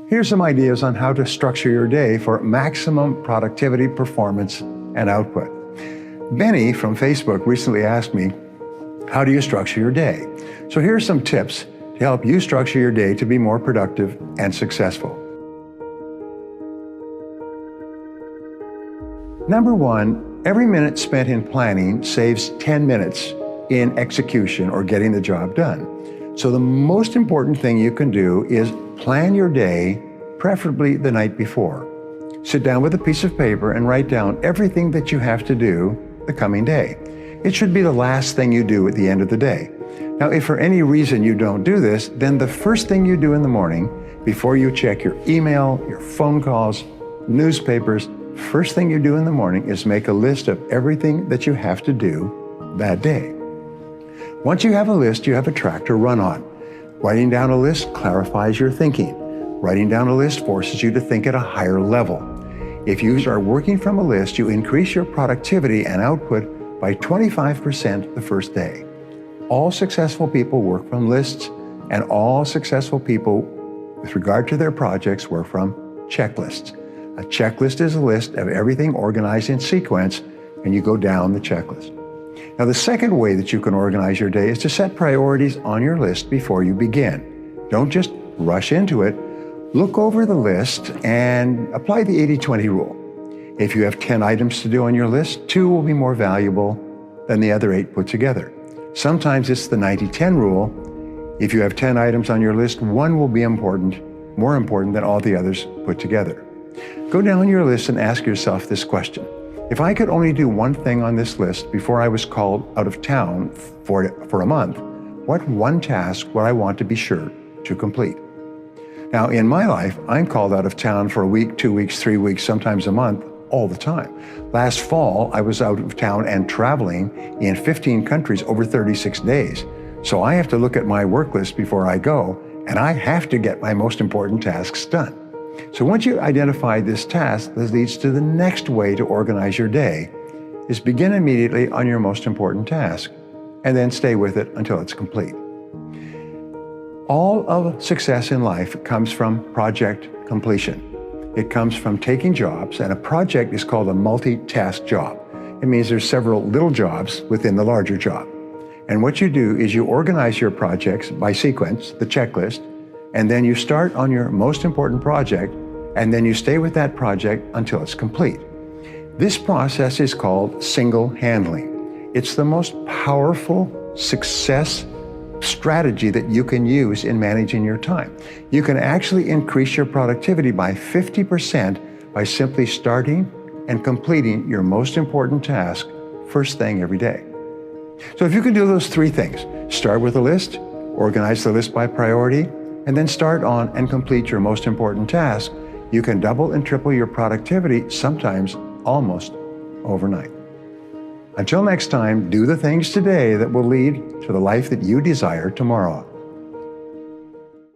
Here's some ideas on how to structure your day for maximum productivity, performance, and output. Benny from Facebook recently asked me, how do you structure your day? So here's some tips to help you structure your day to be more productive and successful. Number one, every minute spent in planning saves 10 minutes in execution or getting the job done. So the most important thing you can do is plan your day, preferably the night before. Sit down with a piece of paper and write down everything that you have to do the coming day. It should be the last thing you do at the end of the day. Now, if for any reason you don't do this, then the first thing you do in the morning, before you check your email, your phone calls, newspapers, first thing you do in the morning is make a list of everything that you have to do that day. Once you have a list, you have a track to run on. Writing down a list clarifies your thinking. Writing down a list forces you to think at a higher level. If you start working from a list, you increase your productivity and output by 25% the first day. All successful people work from lists, and all successful people, with regard to their projects, work from checklists. A checklist is a list of everything organized in sequence, and you go down the checklist. Now, the second way that you can organize your day is to set priorities on your list before you begin. Don't just rush into it. Look over the list and apply the 80-20 rule. If you have 10 items to do on your list, 2 will be more valuable than the other 8 put together. Sometimes it's the 90-10 rule. If you have 10 items on your list, 1 will be more important than all the others put together. Go down your list and ask yourself this question. If I could only do one thing on this list before I was called out of town for a month, what one task would I want to be sure to complete? Now, in my life, I'm called out of town for a week, 2 weeks, 3 weeks, sometimes a month, all the time. Last fall, I was out of town and traveling in 15 countries over 36 days. So I have to look at my work list before I go, and I have to get my most important tasks done. So once you identify this task, this leads to the next way to organize your day, is begin immediately on your most important task, and then stay with it until it's complete. All of success in life comes from project completion. It comes from taking jobs, and a project is called a multi-task job. It means there's several little jobs within the larger job. And what you do is you organize your projects by sequence, the checklist, and then you start on your most important project, and then you stay with that project until it's complete. This process is called single handling. It's the most powerful success strategy that you can use in managing your time. You can actually increase your productivity by 50% by simply starting and completing your most important task first thing every day. So if you can do those 3 things, start with a list, organize the list by priority, and then start on and complete your most important task, you can double and triple your productivity, sometimes almost overnight. Until next time, do the things today that will lead to the life that you desire tomorrow.